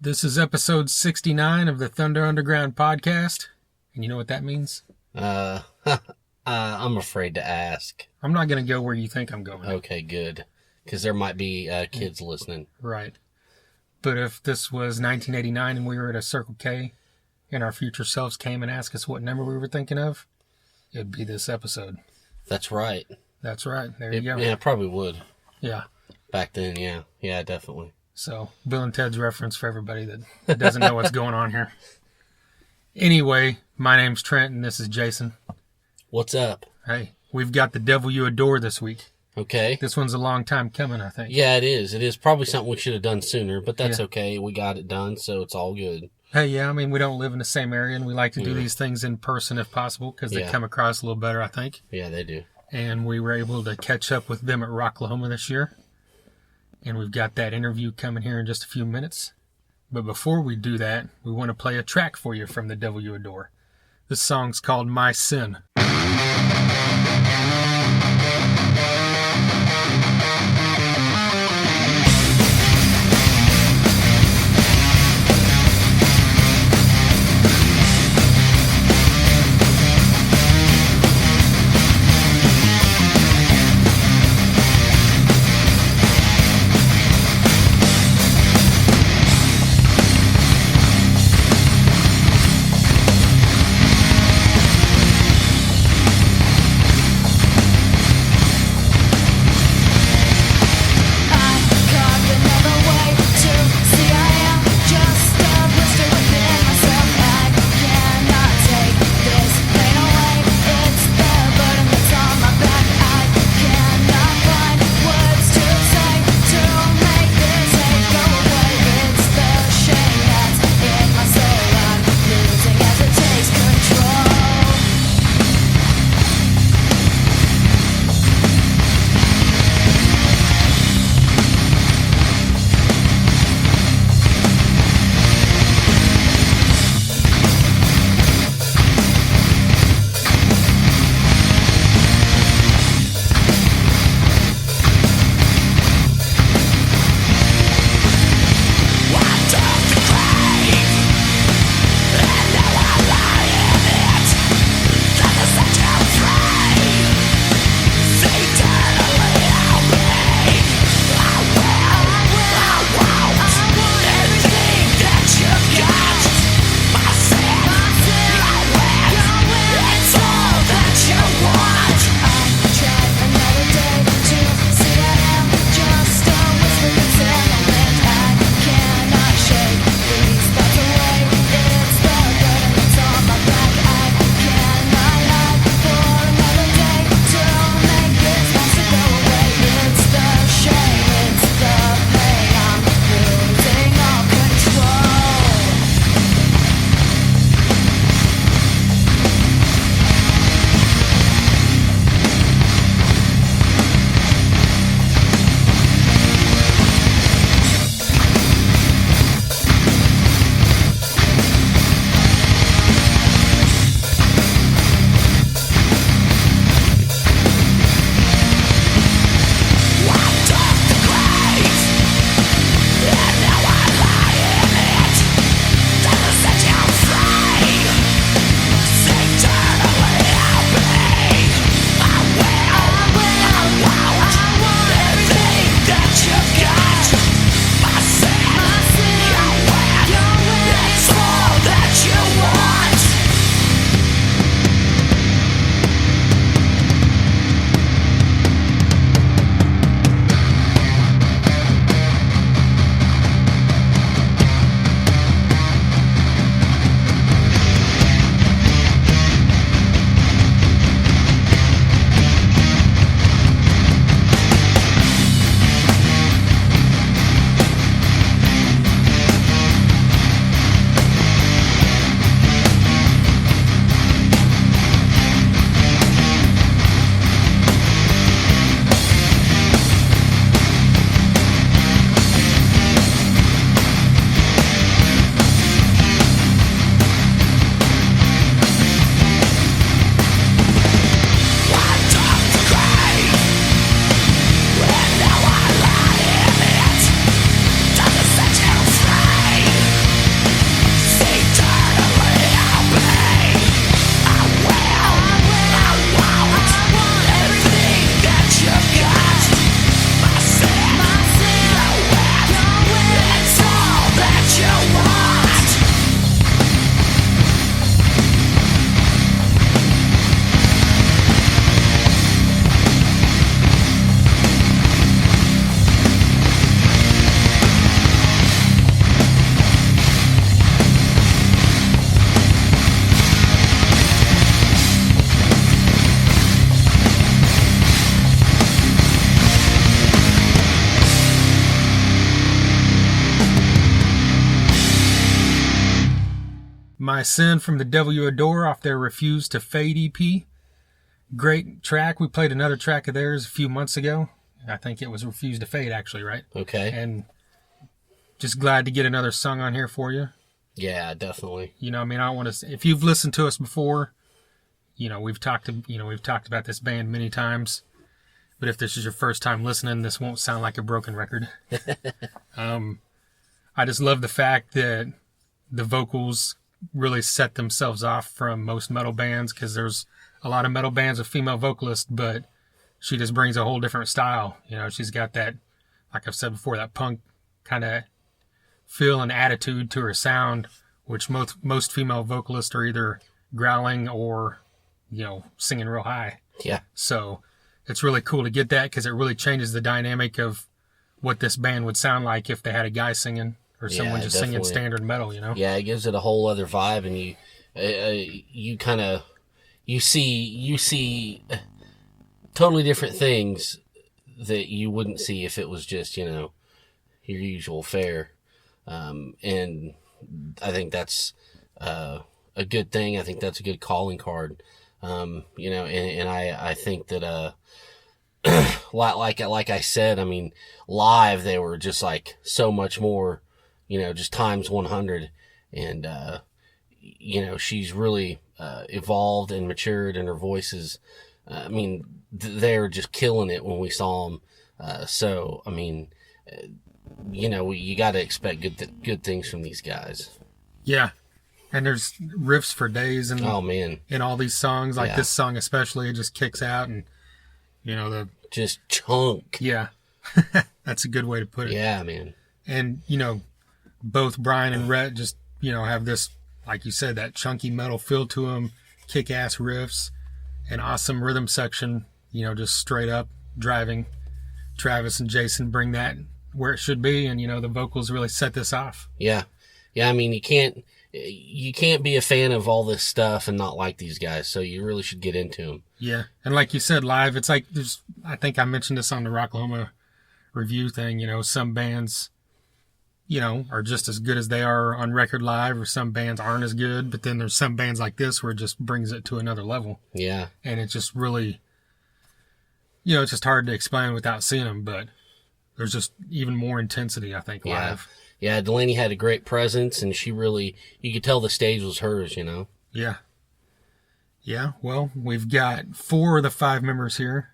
This is episode 69 of the Thunder Underground podcast. And you know what that means? I'm afraid to ask. I'm not going to go where you think I'm going. Okay, good. Because there might be kids listening. Right. But if this was 1989 and we were at a Circle K and our future selves came and asked us what number we were thinking of, it'd be this episode. That's right. That's right. There you go. Yeah, it probably would. Yeah. Back then, yeah. Yeah, definitely. So, Bill and Ted's reference for everybody that doesn't know what's going on here. Anyway, my name's Trent and this is Jason. What's up? Hey, we've got The Devil You Adore this week. Okay. This one's a long time coming, I think. Yeah, it is. It is probably something we should have done sooner, but that's okay. We got it done, so it's all good. Hey, yeah, I mean, we don't live in the same area, and we like to do these things in person if possible, because they come across a little better, I think. Yeah, they do. And we were able to catch up with them at Rocklahoma this year. And we've got that interview coming here in just a few minutes. But before we do that, we want to play a track for you from The Devil You Adore. This song's called My Sin. My Sin from the Devil You Adore off their Refuse to Fade EP. Great track. We played another track of theirs a few months ago. I think it was Refuse to Fade, actually, right? Okay. And just glad to get another song on here for you. Yeah, definitely. You know, I mean, I want to. If you've listened to us before, you know we've talked about this band many times. But if this is your first time listening, this won't sound like a broken record. I just love the fact that the vocals really set themselves off from most metal bands, because there's a lot of metal bands with female vocalists, but she just brings a whole different style. You know, she's got that, like I've said before, that punk kind of feel and attitude to her sound, which most female vocalists are either growling or, you know, singing real high. Yeah. So it's really cool to get that, because it really changes the dynamic of what this band would sound like if they had a guy singing or someone just singing standard metal, you know? Yeah, it gives it a whole other vibe, and you see totally different things that you wouldn't see if it was just, you know, your usual fare. And I think that's a good thing. I think that's a good calling card. You know, and I think that like I said, I mean, live they were just like so much more, you know, just times 100. And you know, she's really evolved and matured, and her voice is, I mean, they're just killing it when we saw them. So I mean, you know, you got to expect good things from these guys. Yeah. And there's riffs for days, and oh man, in all these songs, like this song especially, it just kicks out, and you know just chunk. Yeah, that's a good way to put it. Yeah, man. And you know, both Brian and Rhett just, you know, have this, like you said, that chunky metal feel to them, kick-ass riffs, an awesome rhythm section. You know, just straight up driving. Travis and Jason bring that where it should be, and you know, the vocals really set this off. Yeah. I mean, you can't be a fan of all this stuff and not like these guys, so you really should get into them. Yeah, and like you said, live, it's like I think I mentioned this on the Rocklahoma review thing, you know, some bands, you know, are just as good as they are on record live, or some bands aren't as good, but then there's some bands like this where it just brings it to another level. Yeah. And it just really, you know, it's just hard to explain without seeing them, but there's just even more intensity, I think, live. Yeah, Delaney had a great presence, and she really, you could tell the stage was hers, you know? Yeah. Yeah, well, we've got 4 of the 5 members here.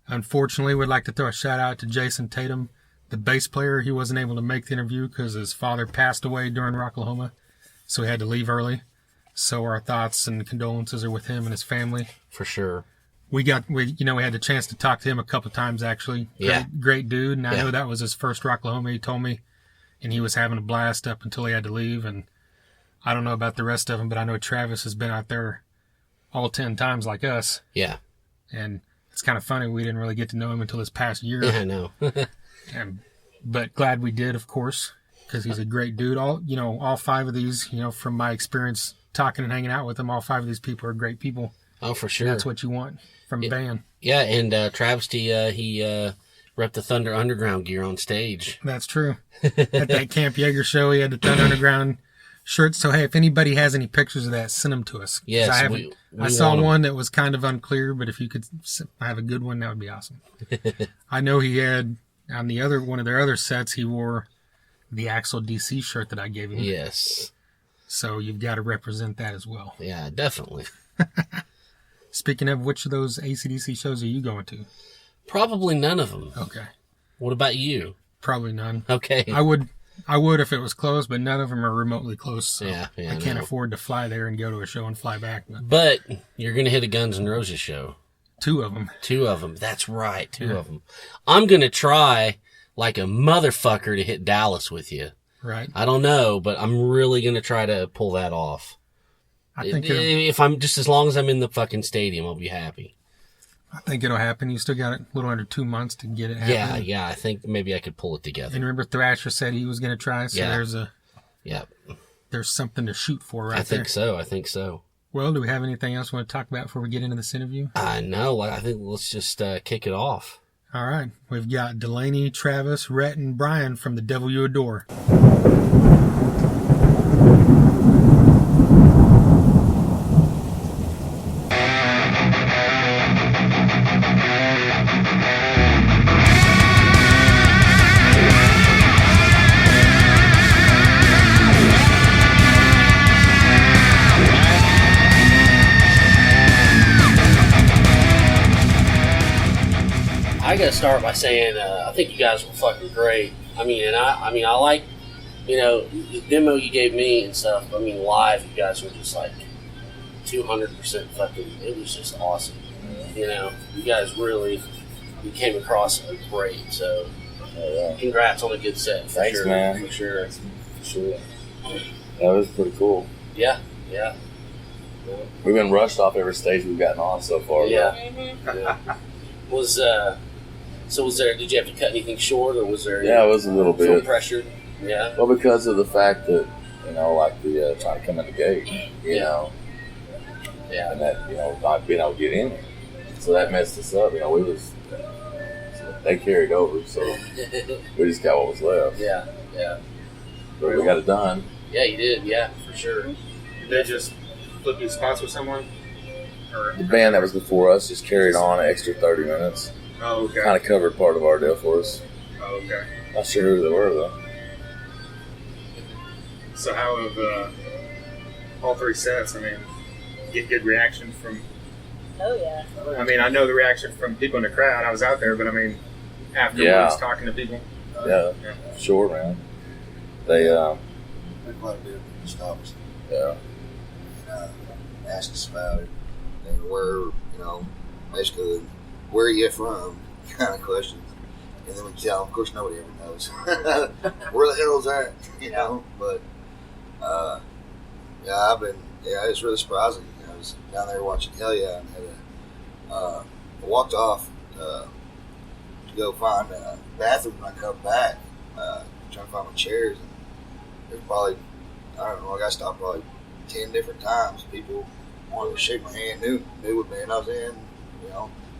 Unfortunately, we'd like to throw a shout out to Jason Tatum, the bass player. He wasn't able to make the interview because his father passed away during Rocklahoma, so he had to leave early. So our thoughts and condolences are with him and his family. For sure. We had the chance to talk to him a couple of times, actually. Great dude, and I know that was his first Rocklahoma, he told me. And he was having a blast up until he had to leave. And I don't know about the rest of them, but I know Travis has been out there all 10 times like us. Yeah. And it's kind of funny, we didn't really get to know him until this past year. Yeah, I know. But glad we did, of course, because he's a great dude. All 5 of these, you know, from my experience talking and hanging out with them, all 5 of these people are great people. Oh, for sure. And that's what you want from a band. Yeah, and Travis, he repped the Thunder Underground gear on stage. That's true. At that Camp Yeager show, he had the Thunder Underground shirts. So, hey, if anybody has any pictures of that, send them to us. Yes, I saw one that was kind of unclear, but if you could have a good one, that would be awesome. I know he had, on one of their other sets, he wore the Axel DC shirt that I gave him. Yes. So you've got to represent that as well. Yeah, definitely. Speaking of, which of those AC/DC shows are you going to? Probably none of them. Okay. What about you? Probably none. Okay. I would if it was close, but none of them are remotely close. So yeah, I can't afford to fly there and go to a show and fly back. But you're going to hit a Guns N' Roses show. 2 of them. 2 of them. That's right. 2 of them. I'm going to try like a motherfucker to hit Dallas with you. Right. I don't know, but I'm really going to try to pull that off. I think if I'm just, as long as I'm in the fucking stadium, I'll be happy. I think it'll happen. You still got a little under 2 months to get it happening. Yeah. I think maybe I could pull it together. And remember, Thrasher said he was going to try, so there's something to shoot for right there. I think so. Well, do we have anything else we want to talk about before we get into this interview? No, I think let's just kick it off. All right. We've got Delaney, Travis, Rhett, and Brian from The Devil You Adore. I gotta start by saying I think you guys were fucking great. I mean, I like, the demo you gave me and stuff. I mean, live, you guys were just like 200% fucking. It was just awesome. You guys really came across great. So, congrats on a good set. Thanks, sure. man. For sure. That was pretty cool. Yeah. We've been rushed off every stage we've gotten on so far. Yeah. Was there? Did you have to cut anything short, or was there? Yeah, it was a little Feel bit pressured. Yeah. Well, because of the fact that like the trying to come in the gate, Yeah. and that not being able to get in, so that messed us up. They carried over, so we just got what was left. Yeah. But we got it done. Yeah, you did. Yeah, for sure. Did they just flip you spots with someone? Or The band that was before us just carried on an extra 30 minutes. oh, okay. Kind of covered part of our deal for us. Oh, okay. Not sure who they were though. So how have all three sets? I mean, get good reaction from. Oh yeah. I mean, I know the reaction from people in the crowd. I was out there, but I mean, afterwards, Yeah. talking to people. Yeah, sure, man. They quite a bit of people stopped us yeah. and asked us about it. And where, basically, where are you from kind of questions. And then we tell them, of course, nobody ever knows. Where the hell is that? But, it's really surprising. I was down there watching Hell Yeah and I walked off to go find a bathroom when I come back, trying to find my chairs. And there's probably, I don't know, I got stopped probably 10 different times. People wanted to shake my hand, knew what band I was in,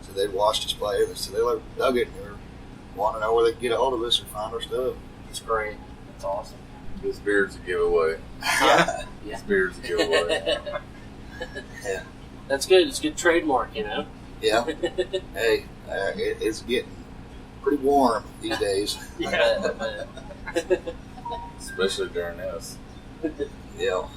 so they'd watched us play. So they like dug it and they were wanting to know where they could get a hold of us or find our stuff. It's great. It's awesome. This beard's a giveaway. Yeah. This beard's a giveaway. Yeah. That's good. It's a good trademark, Yeah. Hey, it's getting pretty warm these days. Yeah. Especially during this. Yeah.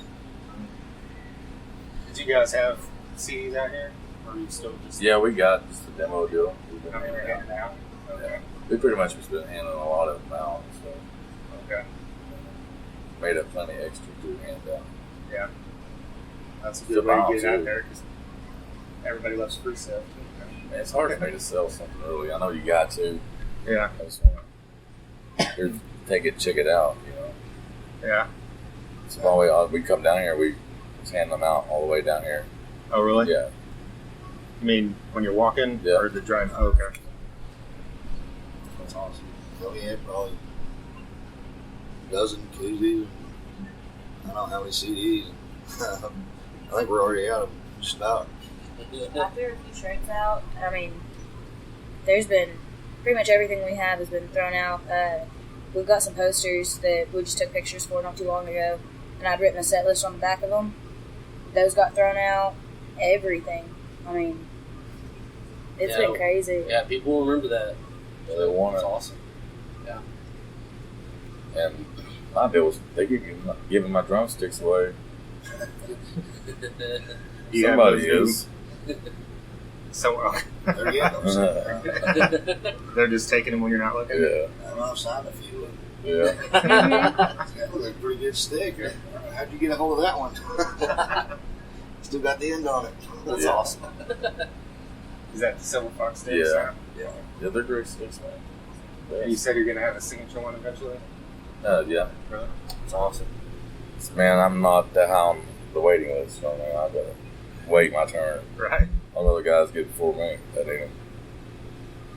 Did you guys have CDs out here, or are you still just? Yeah, we got just the demo deal. We've been Coming handing in out. and out. Okay. We pretty much just been handing a lot of them out, so Okay. made up plenty extra to hand out. Yeah. That's a It's good way about to get it to. out there because everybody loves free stuff. Man, it's hard for me to sell something early. I know you got to. Yeah. I just want to take it, check it out, Yeah. So the only way we come down here, we just hand them out all the way down here. Oh, really? Yeah. You mean when you're walking Yeah. or the drive? Oh, okay. That's awesome. So we had probably a dozen koozies. I don't know how many CDs. I think we're already out of them, just about. After a few shirts out, I mean, there's been pretty much everything we have has been thrown out. We've got some posters that we just took pictures for not too long ago, and I'd written a set list on the back of them. Those got thrown out. Everything. I mean, it's been crazy. Yeah, people will remember that. They want It's it. awesome. Yeah. And my deal was they keep giving my drumsticks away. You have Somebody those is. So There you go. they're just taking them when you're not looking. Yeah. I don't know, I've signed a few of them. Yeah. That was a pretty good stick. How'd you get a hold of that one? Still got the end on it. That's Yeah. awesome. Is that the Silver Fox sticks? Yeah. Yeah. Yeah, they're great sticks, man. You said you're gonna have a signature one eventually. Yeah. Really? It's awesome. Man, I'm not that high on the waiting list. So I gotta wait my turn. Right. All the other guys get before me. That ain't it.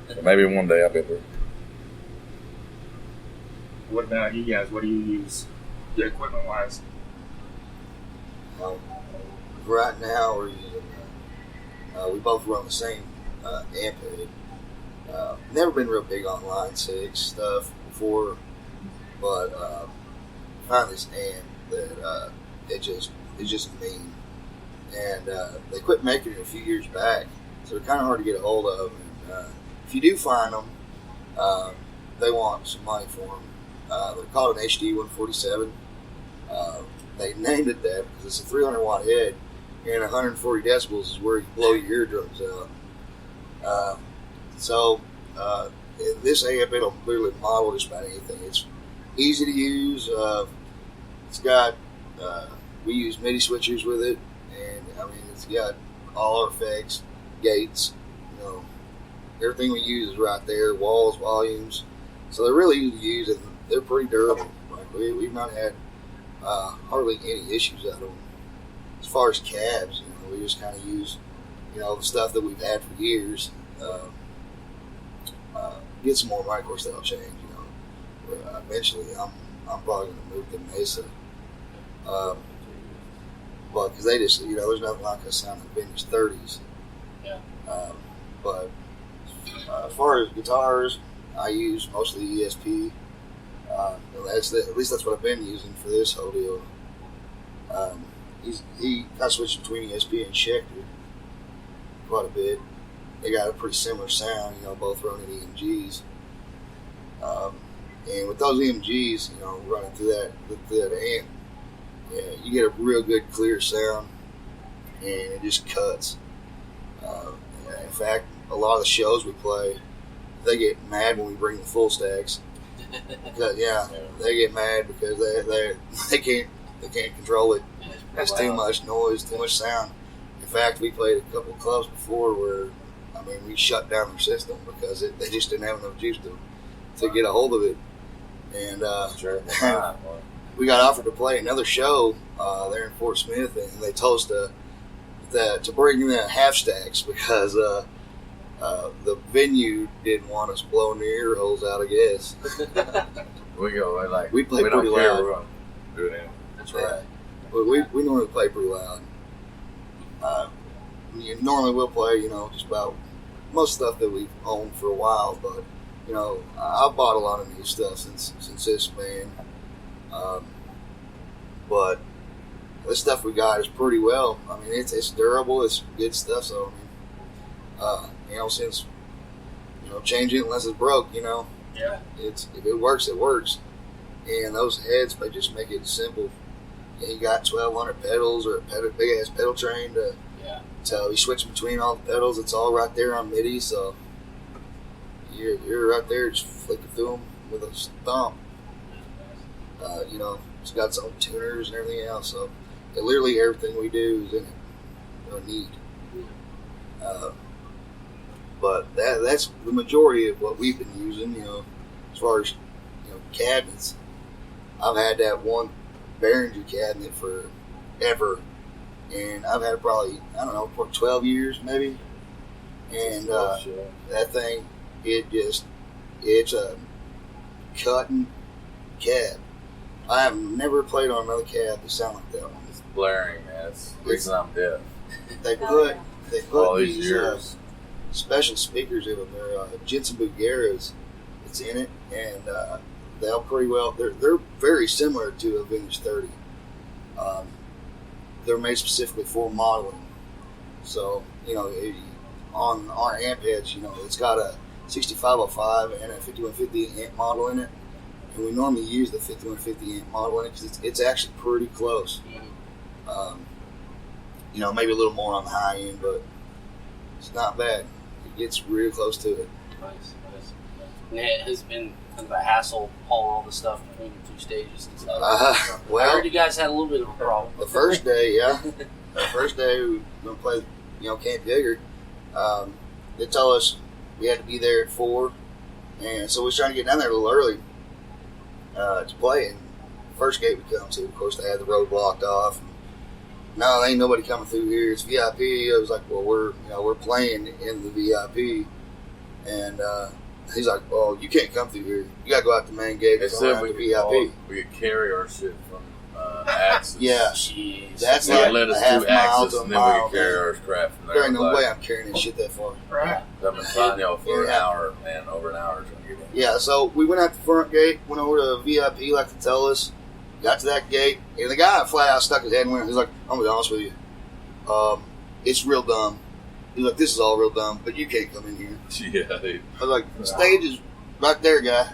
But maybe one day I'll be there. What about you guys? What do you use, equipment wise? Right now we're using, we both run the same amp head. Never been real big on Line 6 stuff before, but found this amp that it's just mean. And they quit making it a few years back, so they're kind of hard to get a hold of. And if you do find them, they want some money for them. They're called an HD 147. They named it that because it's a 300 watt head, and 140 decibels is where you blow your eardrums out. So This amp, it'll literally model just about anything. It's easy to use. It's got, we use MIDI switchers with it, and I mean, it's got all our effects, gates, everything we use is right there, walls, volumes. So they're really easy to use, and they're pretty durable. Like we've not had hardly any issues out of them. As far as cabs, we just kind of use, the stuff that we've had for years. Get some more micro style change. Eventually, I'm probably going to move to Mesa. But because they just, there's nothing like a sound of vintage 30s. Yeah. But as far as guitars, I use mostly ESP. At least that's what I've been using for this whole deal. He kind of switched between ESP and Schecter quite a bit. They got a pretty similar sound, both running EMGs. And with those EMGs, running through that amp, you get a real good clear sound, and it just cuts. In fact, a lot of the shows we play, they get mad when we bring the full stacks. Because, they get mad because they can't control it. It's too much noise, too much sound. In fact, we played a couple clubs before where, we shut down their system because they just didn't have enough juice to get a hold of it. And we got offered to play another show there in Fort Smith, and they told us to bring in half stacks because the venue didn't want us blowing their ear holes out, I guess. We play pretty loud. We're gonna do it anyway. That's right. We normally play pretty loud. Normally we'll play, just about most stuff that we've owned for a while, but I've bought a lot of new stuff since this band. But the stuff we got is pretty well. It's durable. It's good stuff. So since change it unless it's broke. Yeah. If it works, it works. And those heads, they just make it simple. You got 1,200 pedals or a big ass pedal train so you switch between all the pedals. It's all right there on MIDI, so you're right there just flicking through them with a thumb. It's got its own tuners and everything else, so literally everything we do is in it, or need. But that's the majority of what we've been using. As far as cabinets, I've had that one Behringer cabinet forever, and I've had it probably for 12 years maybe. And that thing, it's a cutting cab. I have never played on another cab that sound like that one. It's blaring, man. It's the reason I'm deaf. They put All these these years. special speakers in them. They're Jensen Bugera's. It's in it, and they'll pretty well. They're very similar to a Vintage 30. They're made specifically for modeling. So on our amp heads, it's got a 6505 and a 5150 amp model in it, and we normally use the 5150 amp model in it because it's actually pretty close. Maybe a little more on the high end, but it's not bad. It gets really close to it. Nice. And it has been kind of a hassle hauling all the stuff between the two stages and stuff. I heard you guys had a little bit of a problem. The first day, the first day we were going to play, Camp Digger. They told us we had to be there at 4, and so we was trying to get down there a little early to play. And the first gate we come to, of course, they had the road blocked off. And, no, ain't nobody coming through here. It's VIP. I was like, well, we're playing in the VIP, and he's like, well, you can't come through here. You gotta go out the main gate. They said we could carry our shit from Axis. Yeah, jeez. that's they like let us a half do mile Axis, to a and then we mile. could carry our crap from there. There ain't no way I'm carrying this shit that far. Right. I've been signing y'all for an Yeah. hour, man, over an hour trying to get in. Yeah, so we went out the front gate, went over to VIP like to tell us, got to that gate, and the guy flat out stuck his head and went, he's like, I'm gonna be honest with you, it's real dumb. He's like, this is all real dumb, but you can't come in here. Yeah, dude. I was like, the stage is right there, guy.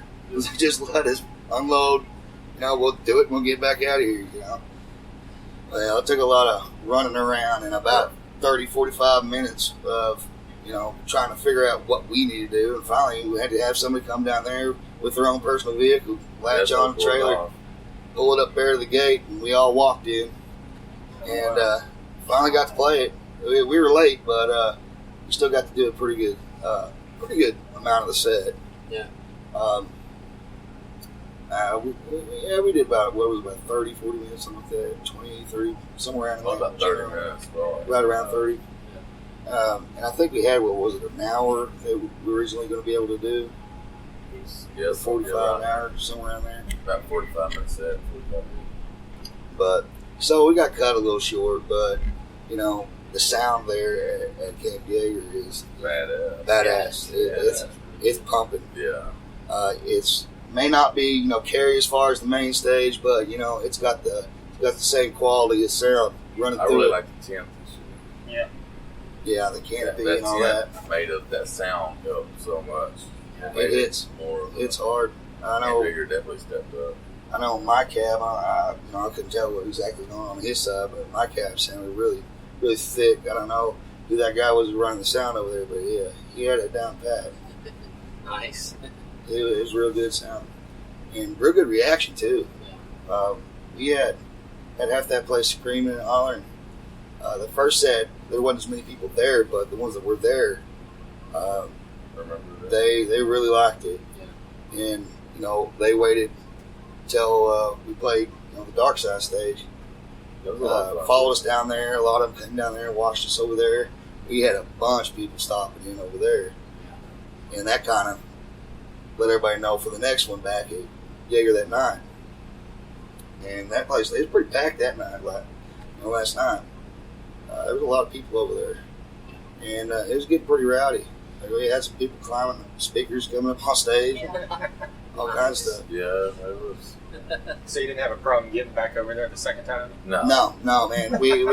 Just let us unload. We'll do it and we'll get back out of here, Well, it took a lot of running around and about 30, 45 minutes of, trying to figure out what we need to do. And finally, we had to have somebody come down there with their own personal vehicle, latch on the trailer, pull it up there to the gate, and we all walked in. And finally got to play it. We were late, but we still got to do a pretty good amount of the set. Yeah. We did about 30, 40 minutes, something like that, 20, 30, somewhere around there. About 30 minutes. Right around 30. And I think we had, an hour that we were originally going to be able to do? Yeah, 45 an hour, somewhere around there. About 45 minutes set. But, so we got cut a little short, but, the sound there at Camp Yeager is badass. It's pumping. Yeah. It's may not be, carry as far as the main stage, but, it's got the same quality of sound running through it. I really like the tent. Yeah. Yeah, the canopy that and all tent that. made of that sound help so much. It hits. It's hard. I know. Bigger definitely stepped up. I know my cab. I couldn't tell what exactly going on his side, but my cab sounded really, really thick. I don't know who that guy was running the sound over there, but yeah, he had it down pat. Nice. It was real good sound and real good reaction too. We had half that place screaming and hollering. The first set, there wasn't as many people there, but the ones that were there, they really liked it. Yeah. And they waited till we played the Dark Side stage. Followed us down there. A lot of them came down there and watched us over there. We had a bunch of people stopping in over there, and that kind of let everybody know for the next one back at Yeager that night. And that place, it was pretty packed that night, last night. There was a lot of people over there, and it was getting pretty rowdy. We had some people climbing the speakers, coming up on stage, all kinds of stuff. Yeah, it was. So you didn't have a problem getting back over there the second time? No, man. We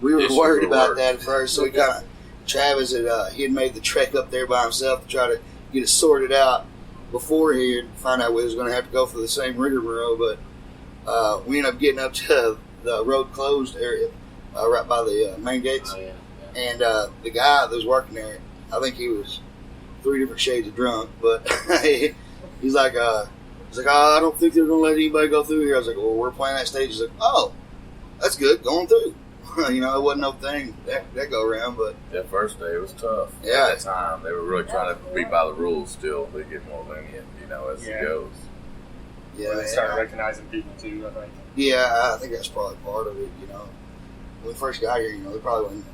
were Issues worried with about work. that at first, so we kind of Travis he had made the trek up there by himself to try to get it sorted out before he had found out we was going to have to go through the same rigmarole. But we ended up getting up to the road closed area, right by the main gates, Oh, yeah. and the guy that was working there, I think he was 3 different shades of drunk, but he's like, oh, I don't think they're going to let anybody go through here. I was like, well, we're playing that stage. He's like, oh, that's good, going through. It wasn't no thing that go around, but that first day it was tough. Yeah. At that time, they were really trying to be by the rules still. They get more lenient, as Yeah. it goes. yeah, They started recognizing people too, I think. yeah, I think that's probably part of it. When we first got here, there probably wasn't,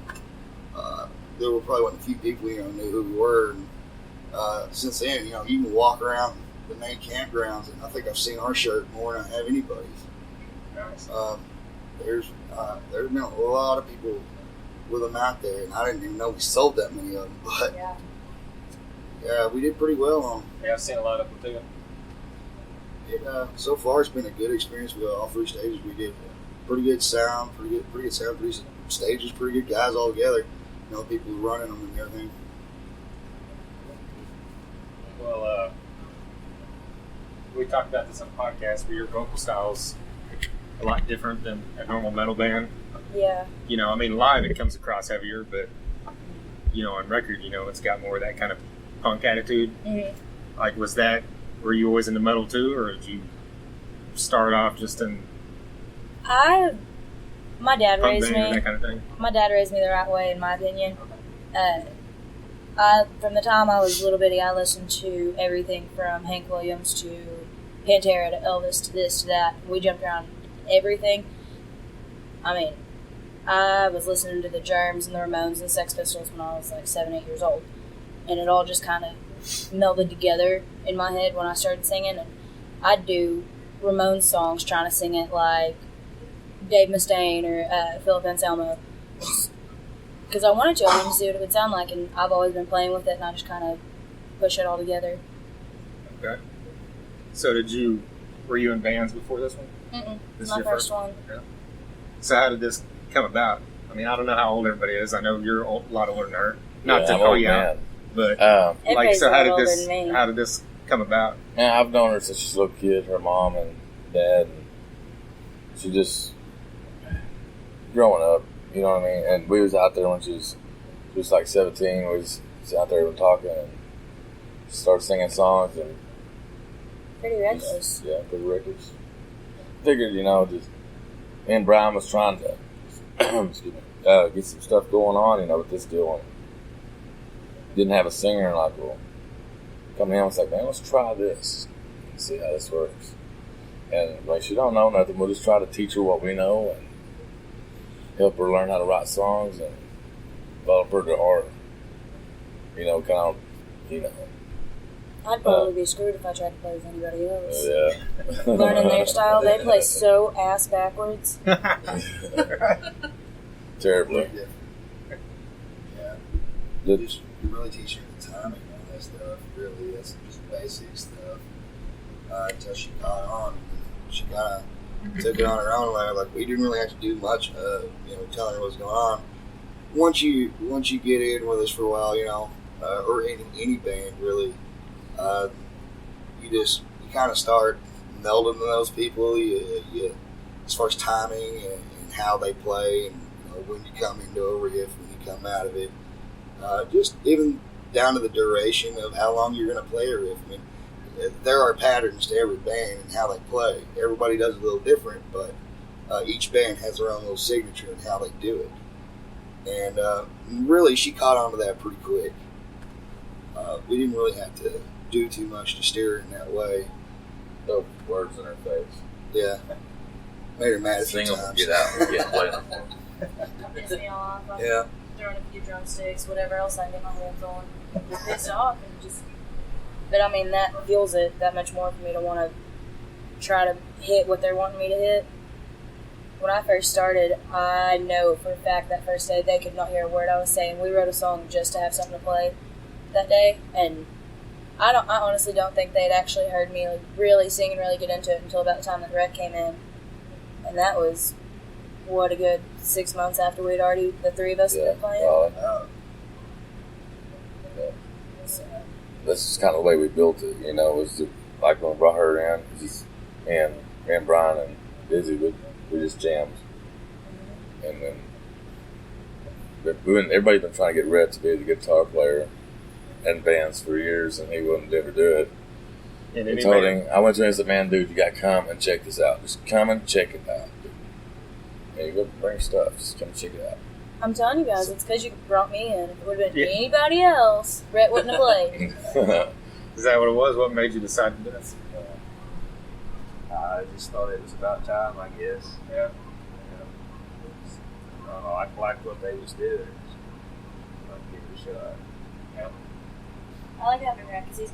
a few people knew who we were. And since then, you can walk around the main campgrounds, and I think I've seen our shirt more than I have anybody's. Nice. There's been a lot of people with them out there, and I didn't even know we sold that many of them. But Yeah. yeah, we did pretty well on Yeah, I've seen a lot of them too. it. So far, it's been a good experience with all 3 stages. We did pretty good sound, pretty good sound, pretty stages, pretty good guys all together. People running them and everything. Well, we talked about this on the podcast, where your vocal style's a lot different than a normal metal band. Yeah. Live it comes across heavier, but, on record, it's got more of that kind of punk attitude. Mm-hmm. Like, were you always into metal too, or did you start off just in My dad punk raised band and me. that kind of thing? My dad raised me the right way, in my opinion. From the time I was little bitty, I listened to everything from Hank Williams to Pantera to Elvis to this to that. We jumped around everything. I was listening to the Germs and the Ramones and Sex Pistols when I was like 7, 8 years old. And it all just kind of melded together in my head when I started singing. And I'd do Ramones songs trying to sing it like Dave Mustaine or Philip Anselmo. Because I wanted to see what it would sound like, and I've always been playing with it, and I just kind of push it all together. Okay. So were you in bands before this one? Mm-mm. This is My your first one. Yeah. So how did this come about? I don't know how old everybody is. I know you're a lot older than her. Not to I'm call old you out, man. but Everybody's so a little older than me. how did this come about? Yeah, I've known her since she's a little kid. Her mom and dad, and she just growing up. You know what I mean? And we was out there when she was like 17. We was Just out there and talking and start singing songs and Pretty reckless. yeah, pretty reckless. Figured, just me and Brian was trying to excuse me, get some stuff going on, with this deal. And didn't have a singer, and like, well, come in, I was like, man, let's try this and see how this works. And like, she don't know nothing. We'll just try to teach her what we know and help her learn how to write songs and develop her to art. I'd probably be screwed if I tried to play with anybody else. Yeah. Learning their style, they play so ass backwards. Terribly. Yeah. The- You really teach her the timing on that stuff. Really, that's just basic stuff. Until she caught on. She kind of took it on her own. Like we didn't really have to do much, telling her what's going on. Once you get in with us for a while, or any band really, you kind of start melding to those people. You as far as timing and how they play, and when you come into a riff, when you come out of it, just even down to the duration of how long you're going to play a riff. I mean, there are patterns to every band and how they play. Everybody does it a little different, but each band has their own little signature in how they do it. And really, she caught on to that pretty quick. We didn't really have to do too much to steer her in that way. No words in her face. Yeah. Made her mad a few Sing them, times. get out, we can't play them. Piss me off. I'm Yeah. throwing a few drumsticks, whatever else I can get my hands on. Just pissed off and just. But I mean, that fuels it that much more for me to want to try to hit what they're wanting me to hit. When I first started, I know for a fact that first day they could not hear a word I was saying. We wrote a song just to have something to play that day, and I honestly don't think they'd actually heard me really sing and really get into it until about the time that Rhett came in, and that was a good 6 months after the three of us had been playing. So, That's just kind of the way we built it, was like when we brought her in, and me and Brian and Busy, we just jammed. And then everybody's been trying to get Rhett to be the guitar player in bands for years, and he wouldn't ever do it. And I told him, I went to him and said, man, dude, you got to come and check this out. Just come and check it out. And you go bring stuff, just come and check it out. I'm telling you guys, it's because you brought me in. If it would have been anybody else, Rhett wouldn't have played. Is that what it was? What made you decide to do this? I just thought it was about time, I guess. Yeah. I don't know, I liked what they was doing. I'd give it a shot. Yeah. I like having Rhett because he's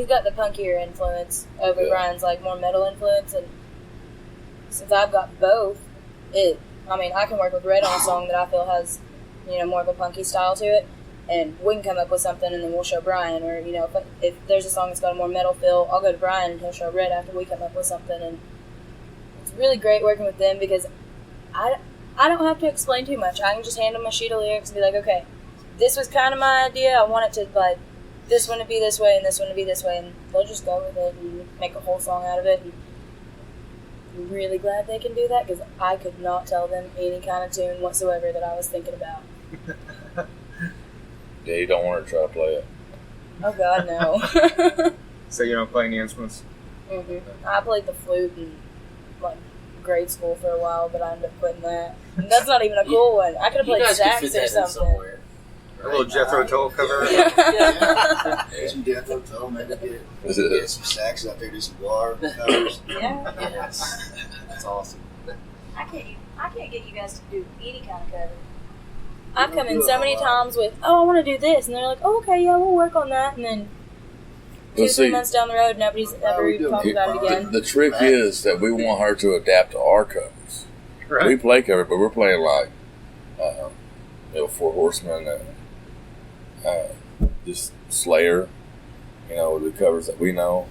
got the punkier influence over Brian's more metal influence, and since I've got both, I can work with Rhett on a song that I feel has, more of a punky style to it, and we can come up with something, and then we'll show Brian, or, if there's a song that's got a more metal feel, I'll go to Brian, and he'll show Rhett after we come up with something, and it's really great working with them, because I don't have to explain too much. I can just hand them a sheet of lyrics and be like, okay, this was kind of my idea, I want it to, this one to be this way, and this one to be this way, and they'll just go with it, and make a whole song out of it, and I'm really glad they can do that, because I could not tell them any kind of tune whatsoever that I was thinking about. Yeah, you don't want her to try to play it. Oh God, no. So you don't play any instruments? I played the flute in grade school for a while, but I ended up quitting that. And that's not even a cool one. I could have played sax or something. A little Jethro Tull cover? Get some Jethro Tull, maybe get some sax out there, do some guitar covers. Yeah. Yes. That's awesome. I can't get you guys to do any kind of cover. I've come in so many times with, I want to do this, and they're like, okay, yeah, we'll work on that, and then 2-3 months down the road, nobody's ever talked about it again. The trick is that we want her to adapt to our covers. Right. We play cover, but we're playing Four Horsemen and just Slayer, the covers that we know.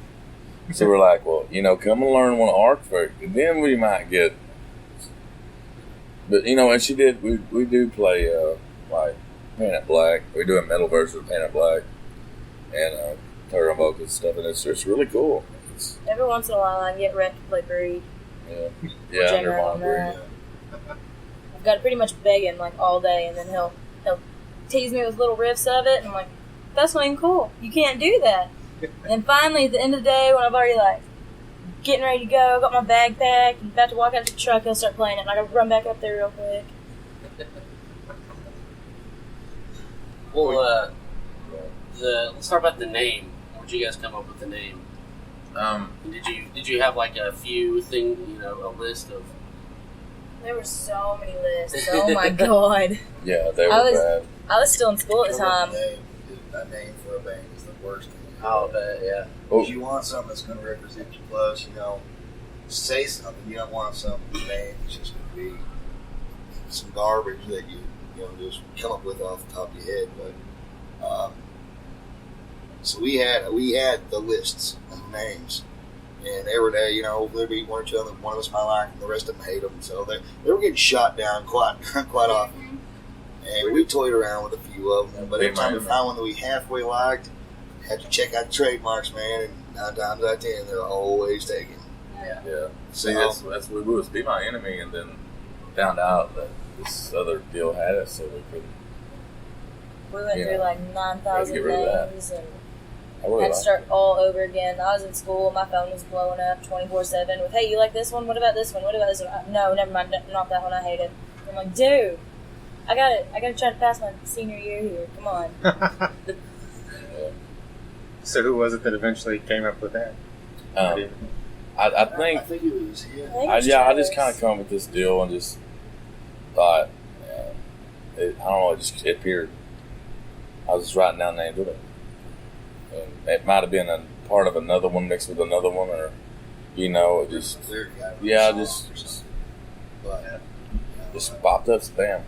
So we're like, well, come and learn one of our covers, and then we might get. But and she did. We do play Paint It Black. We do a metal version of Paint It Black, and her vocals and stuff, and it's really cool. Every once in a while, I can get Rhett to play Breed. Yeah, General under on that. I've got to pretty much beg him all day, and then he'll tease me with little riffs of it, and I'm like, that's not even cool. You can't do that. And finally, at the end of the day, when I've already like getting ready to go, got my bag packed, and about to walk out to the truck, he'll start playing it, and I gotta run back up there real quick. Well, let's talk about the name. Where'd you guys come up with the name? Did you have like a few a list of? There were so many lists. Oh my god. Yeah, they were bad. I was still in school at the time. That name for a band is the worst thing. Oh, bet, yeah. Because you want something that's going to represent you. Plus, say something. You don't want something name that's just going to be some garbage that you just come up with off the top of your head. But so we had the lists of names, and every day, there'd be one or two of them. One of us might like, and the rest of them hate them. So they were getting shot down quite often. And we toyed around with a few of them, but every time we found one that we halfway liked, had to check out the trademarks, man, and 9 times out of 10, they're always taken. Yeah. See, that's we was Be My Enemy, and then found out that this other deal had it, so we couldn't. We went through like 9,000 names, and had to start all over again. I was in school, my phone was blowing up 24/7 with, hey, you like this one? What about this one? What about this one? No, never mind, not that one, I hate it. I'm like, dude, I gotta try to pass my senior year here, come on. So who was it that eventually came up with that? I think it was him. I just kind of come up with this deal and just thought, I don't know, it appeared. I was just writing down names with it. And it might have been a part of another one mixed with another one, or, it just, just popped up, spam.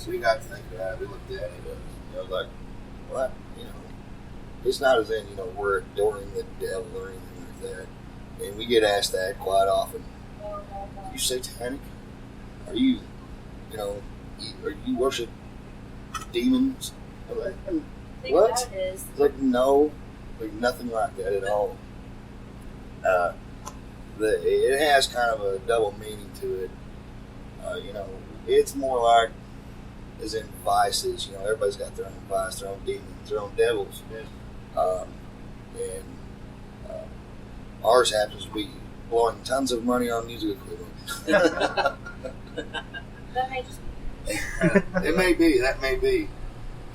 We got to think about it. We looked at it, like, what? It's not as in, we're adoring the devil or anything like that. And we get asked that quite often. Are you satanic? Are you, are you worship demons? I'm like, what? It's like, no, like nothing like that at all. It has kind of a double meaning to it. It's more like, as in vices. Everybody's got their own vice, their own demons, their own devils. Ours happens to be blowing tons of money on music equipment. That may just It may be. That may be.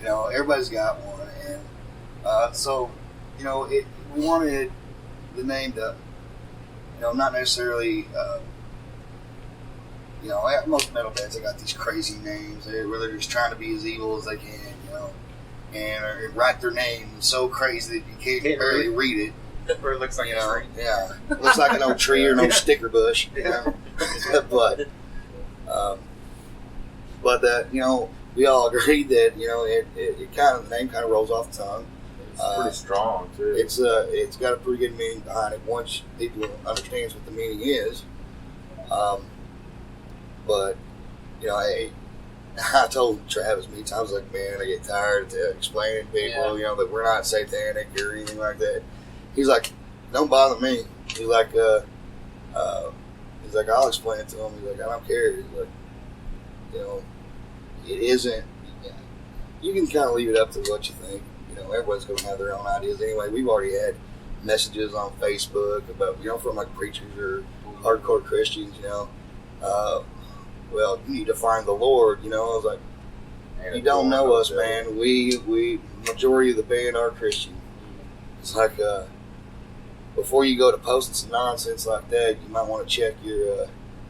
Everybody's got one, and so we wanted the name to, not necessarily. Most metal bands, they got these crazy names where they're just trying to be as evil as they can, and write their name so crazy that you can't barely read it. Where it looks like a tree. Yeah, it looks like an old tree or an old sticker bush. But we all agreed that it kind of, the name kind of rolls off the tongue. It's pretty strong too. It's got a pretty good meaning behind it once people understands what the meaning is. But I told Travis many times, like, man, I get tired of explaining to people, that we're not satanic or anything like that. He's like, don't bother me. He's like, I'll explain it to him. He's like, I don't care. He's like, it isn't. You can kind of leave it up to what you think. Everybody's going to have their own ideas anyway. We've already had messages on Facebook about, from like preachers or hardcore Christians, well, you need to find the Lord, I was like, you don't know us, man. We majority of the band are Christian. It's like, before you go to posting some nonsense like that, you might want to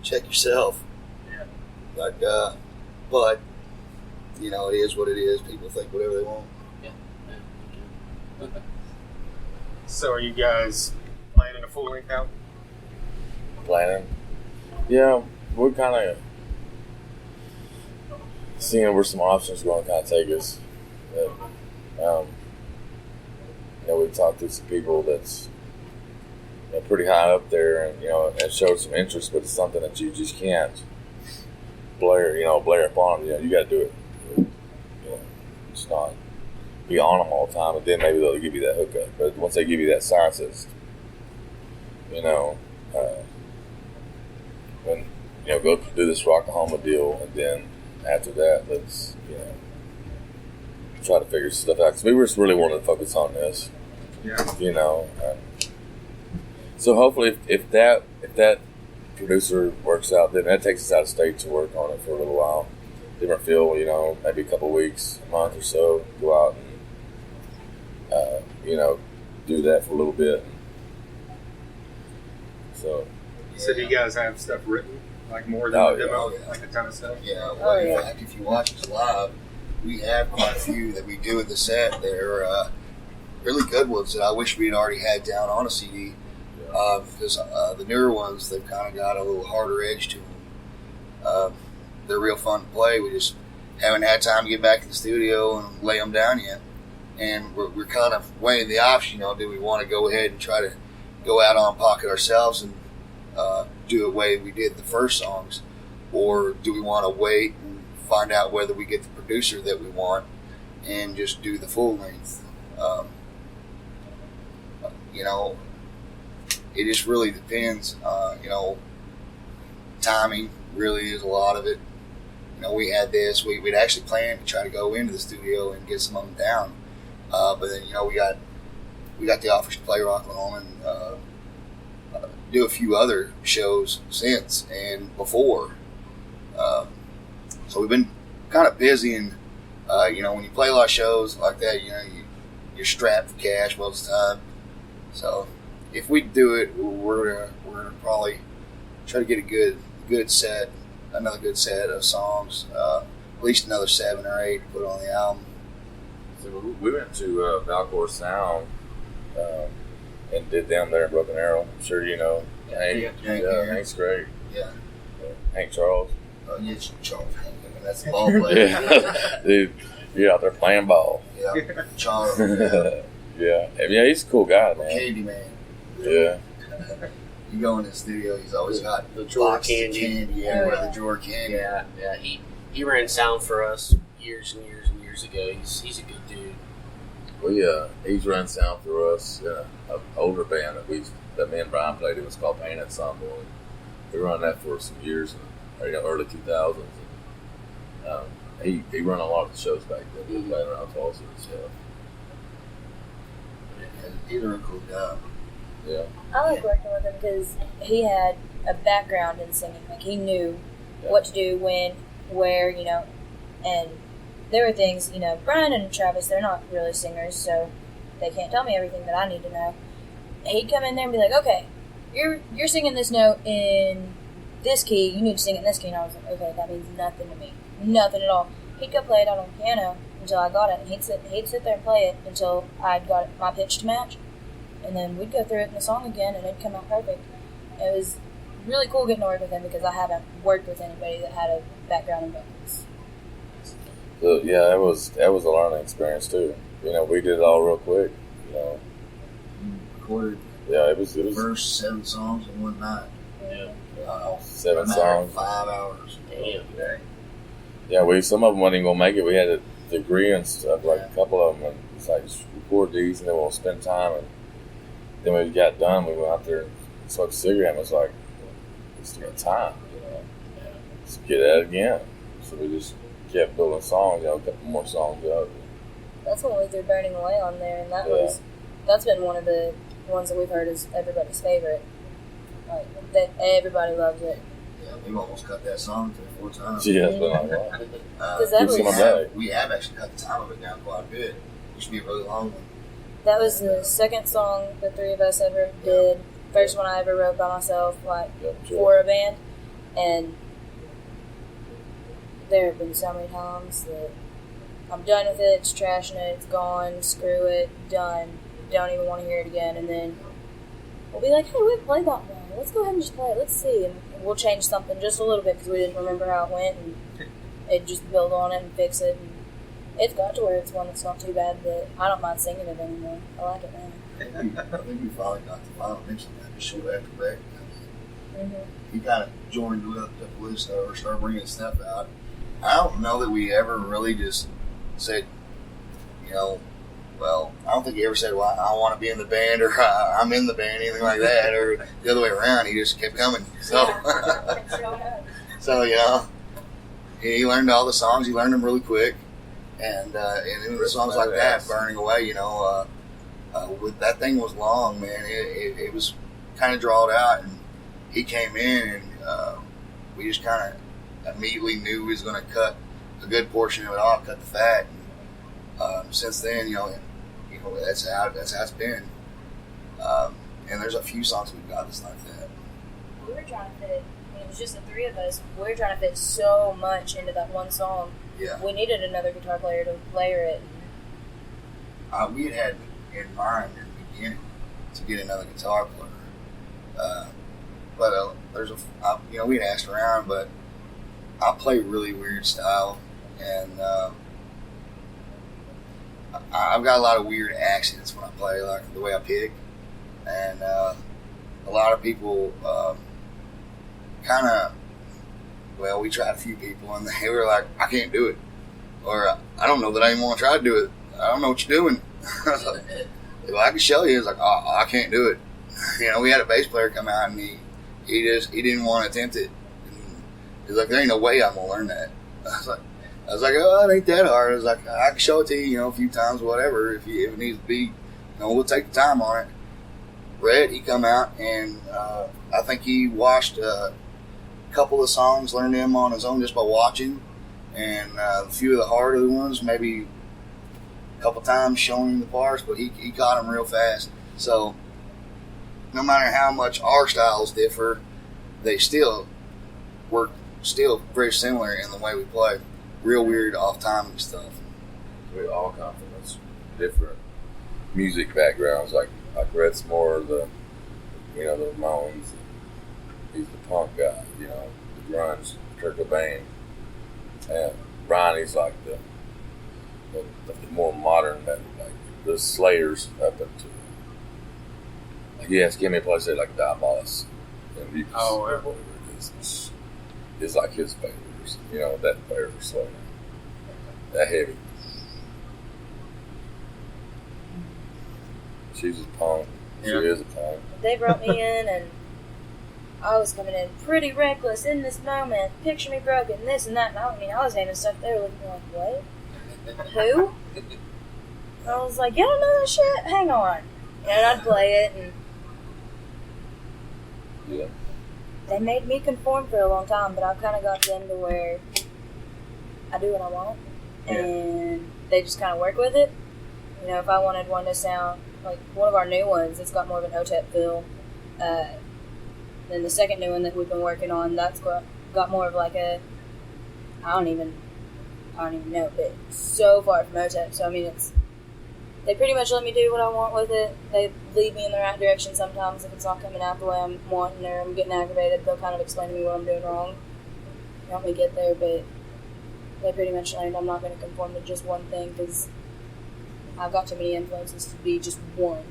check yourself. Yeah. Like, but, it is what it is. People think whatever they want. Yeah. So are you guys planning a full-length album? Planning? Yeah, we're kind of seeing where some options are going to kind of take us. We've talked to some people that's pretty high up there, and and showed some interest, but it's something that you just can't blare upon them. You got to do it. It's not be on them all the time, and then maybe they'll give you that hookup. But once they give you that scientist, when go do this Rocklahoma deal, and then after that, let's try to figure stuff out. Because we just really wanted to focus on this. Yeah. You know. So hopefully, if that producer works out, then that takes us out of state to work on it for a little while. Different feel, you know, maybe a couple weeks, a month or so, go out and, you know, do that for a little bit. So. So do you guys have stuff written, like more than the demo, like a ton of stuff? Yeah, well, in fact, if you watch us live, we have quite a few that we do in the set. They're really good ones that I wish we had already had down on a CD. Because the newer ones, they've kind of got a little harder edge to them. They're real fun to play. We just haven't had time to get back in the studio and lay them down yet. And we're kind of weighing the option, you know, do we want to go ahead and try to go out on pocket ourselves and do it the way we did the first songs, or do we want to wait and find out whether we get the producer that we want and just do the full length? You know, it just really depends. You know, timing really is a lot of it. You know, we had this. We'd actually planned to try to go into the studio and get some of them down, but then, you know, we got the offers to play Rocklahoma and do a few other shows since and before. So we've been kind of busy, and you know, when you play a lot of shows like that, you know, you're strapped for cash most of the time. So if we do it, we're gonna probably try to get a another good set of songs, at least another 7 or 8 to put on the album. So we went to Valcor Sound and did them there in Broken Arrow. I'm sure you know Hank. Hank's great. Yeah. Hank Charles. Oh, yeah, Charles Hank. I mean, that's the ball player. Yeah. Dude, you're out there playing ball. Yeah, Charles. Yeah, he's a cool guy, man. Candy man. Yeah. You go in the studio, he's always got the drawer boxes of candy. everywhere, the drawer candy. Yeah. He ran sound for us years and years and years ago. He's a good dude. Well, he's run sound for us. An older band that me and Brian played. It was called Pain Ensemble. And we run that for some years, early 2000s. And, he run a lot of the shows back then. He was playing around Tulsa and stuff. He's a real cool guy. Yeah. I like working with him because he had a background in singing. Like, he knew what to do, when, where, you know, and there were things, you know, Brian and Travis, they're not really singers, so they can't tell me everything that I need to know. He'd come in there and be like, okay, you're singing this note in this key, you need to sing it in this key. And I was like, okay, that means nothing to me. Nothing at all. He'd go play it out on the piano until I got it, and he'd sit there and play it until I'd got my pitch to match. And then we'd go through it in the song again, and it'd come out perfect. It was really cool getting to work with him because I haven't worked with anybody that had a background in vocals. So, yeah, that was a learning experience too. You know, we did it all real quick. You know. Recorded. Yeah, it was the first 7 songs in one night. Yeah. 7 songs. 5 hours. Damn. Yeah, some of them weren't even gonna make it. We had a degree and stuff, like a couple of them, and it's like just record these, and then we'll spend time. And then when we got done, we went out there and smoked a cigarette. And it was like, it's got time, you know. Let's get at it again. So we just kept building songs, a couple more songs up. That's what we threw Burning Away on there, and that's been one of the ones that we've heard is everybody's favorite. Like, that everybody loves it. Yeah, we've almost cut that song 3 or 4 times. Yeah, it's been like that. We have actually cut the time of it down quite a bit. It used to be a really long one. That was the second song the 3 of us ever did. First one I ever wrote by myself, for a band. And there have been so many times that I'm done with it, it's trashing it, it's gone, screw it, done, don't even want to hear it again. And then we'll be like, hey, we played that one. Let's go ahead and just play it. Let's see. And we'll change something just a little bit because we didn't remember how it went. And it just build on it and fix it. And it's got to where it's one that's not too bad that I don't mind singing it anymore. I like it now. I think we finally got the final mix of that just short after Rhett comes in. He kind of joined up with us or started bringing stuff out. I don't know that we ever really just said, well, I don't think he ever said, well, I want to be in the band or I'm in the band, anything like that, or the other way around. He just kept coming. So, he learned all the songs. He learned them really quick. And the songs like that, Burning Away, you know, with that thing was long, man. It was kind of drawn out, and he came in, and we just kind of immediately knew he was going to cut a good portion of it off, cut the fat. And since then, you know, that's how it's been. And there's a few songs we've got that's like that. We were trying to fit. I mean, it was just the three of us. We were trying to fit so much into that one song. Yeah. We needed another guitar player to layer it. We had in mind in the beginning to get another guitar player, but there's we had asked around, but I play really weird style, and I've got a lot of weird accents when I play, like the way I pick, and a lot of people we tried a few people, and they were like, I can't do it, or I don't know that I even want to try to do it. I don't know what you're doing. I was like, well, I can show you. It's like, oh, I can't do it. You know, we had a bass player come out, and he didn't want to attempt it. And he's like, there ain't no way I'm gonna learn that. I was like, oh, it ain't that hard. I was like, I can show it to you, you know, a few times, whatever, if it needs to be. You know, we'll take the time on it. Rhett, he come out, and I think he watched a couple of songs, learned them on his own just by watching, and a few of the harder ones, maybe a couple times showing him the parts, but he caught them real fast. So no matter how much our styles differ, they still work very similar in the way we play. Real weird off-timing stuff. We all come from different music backgrounds. Like Rhett's more of the the Ramones. He's the punk guy, you know, the grunge, Kurt Cobain. And Brian, he's like the more modern metal, like the Slayers up into. Like, he asked me a place like Diabolus, and you can whatever it is like his favorites. You know, that favorite Slayer, that heavy. She's a punk. She is a punk. They brought me in, and I was coming in pretty reckless in this moment. Picture me broken, this and that. And I was handing stuff. They were looking like, what? Who? I was like, you don't know that shit? Hang on. And I'd play it, and Yeah. they made me conform for a long time, but I've kind of got them to where I do what I want, and they just kind of work with it. You know, if I wanted one to sound like one of our new ones, it's got more of an OTEP feel. Then the second new one that we've been working on, that's got more of like a, I don't even know, but it's so far from OTEP. So I mean, they pretty much let me do what I want with it. They lead me in the right direction sometimes if it's not coming out the way I'm wanting or I'm getting aggravated. They'll kind of explain to me what I'm doing wrong, help me get there. But they pretty much learned I'm not going to conform to just one thing because I've got too many influences to be just one.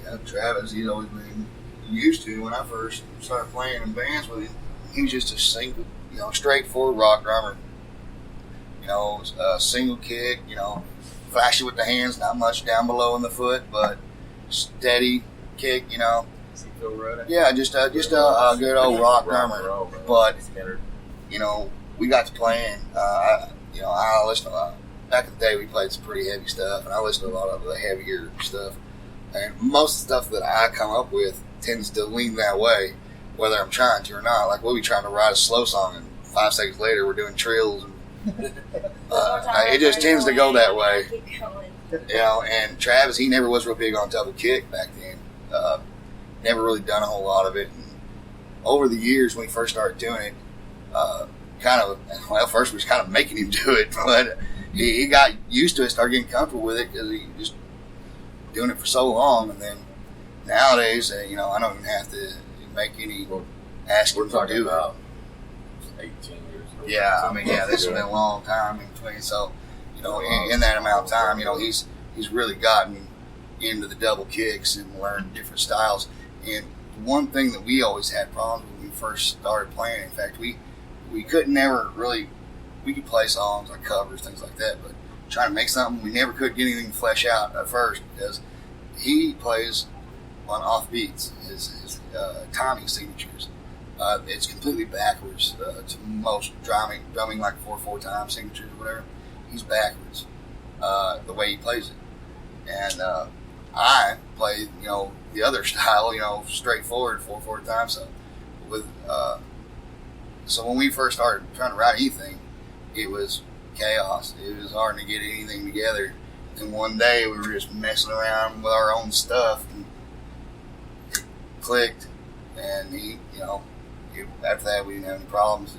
Yeah, Travis, he's always been used to. When I first started playing in bands with him, he was just a single, straightforward rock drummer. Single kick, flashy with the hands, not much down below in the foot, but steady kick, Does he feel right? Yeah, just a good old rock drummer. But we got to playing. I listened to a lot. Back in the day, we played some pretty heavy stuff, and I listened to a lot of the heavier stuff. And most of the stuff that I come up with tends to lean that way, whether I'm trying to or not. Like we'll be trying to write a slow song, and 5 seconds later we're doing trills. And, it just tends to go that way. And Travis, he never was real big on double kick back then. Never really done a whole lot of it. And over the years, when he first started doing it, first we was kind of making him do it, but he got used to it, started getting comfortable with it because he just doing it for so long. And then nowadays, I don't even have to make any ask him to do it. 18 years old. Yeah, this has been a long time in between. So, in that amount of time, he's really gotten into the double kicks and learned different styles. And one thing that we always had problems when we first started playing, in fact, we couldn't never really, we could play songs like covers, things like that, but trying to make something, we never could get anything to flesh out at first because he plays on off beats, his timing signatures. It's completely backwards to most drumming like 4/4 time signatures or whatever. He's backwards the way he plays it, and I play the other style, straightforward 4/4 time. So with so when we first started trying to write anything, it was chaos. It was hard to get anything together. And one day we were just messing around with our own stuff, and it clicked. And after that we didn't have any problems.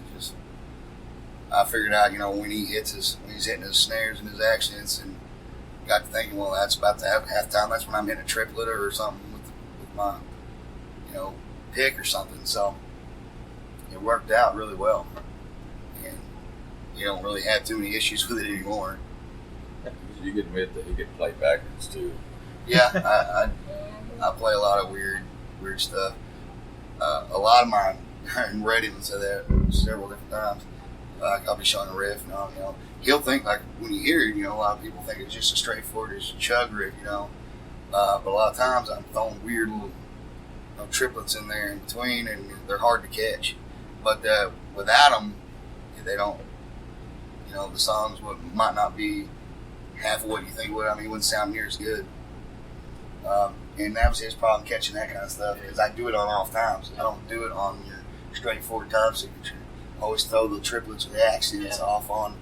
I figured out, when he's hitting his snares and his accents, and got to thinking, well, that's about to have half time. That's when I'm hitting a triplet or something with my, pick or something. So it worked out really well, and you don't really have too many issues with it anymore. You can admit that he can play backwards too. Yeah, I play a lot of weird stuff. A lot of mine, and Rhett even said that several different times. I'll be showing a riff, and he'll think, like, when you hear it, a lot of people think it's just a straightforward chug riff, but a lot of times I'm throwing weird little triplets in there in between, and they're hard to catch. But without them, they don't, the songs might not be half of what you think would. I mean, it wouldn't sound near as good. And that was his problem, catching that kind of stuff, because I do it on off times. I don't do it on your straightforward time signature. I always throw the triplets with the accents off on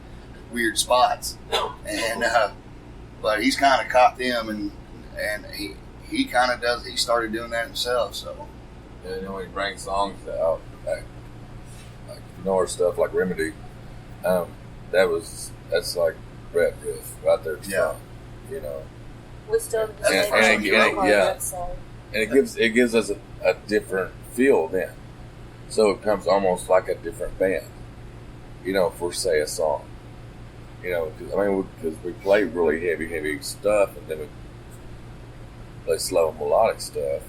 weird spots. And but he's kind of caught them, and he kind of does. He started doing that himself. So when he brings songs out, like our stuff like Remedy, that's like Rhett riff right there. Yeah. We still and it gives us a different feel then. So it becomes almost like a different band, for say a song. Because we play really heavy stuff, and then we play slow melodic stuff.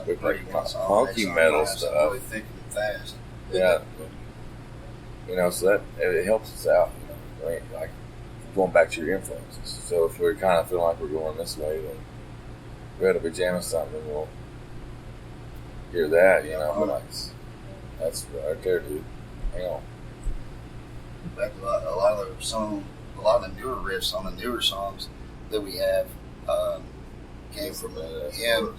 We play funky metal stuff. Really thick and fast. Yeah. So that it helps us out. Like going back to your influences. So if we're kind of feeling like we're going this way, then we got to be jamming something, and we'll hear that. That's right there, dude. Hang on. In fact, a lot of the newer riffs on the newer songs that we have came from him.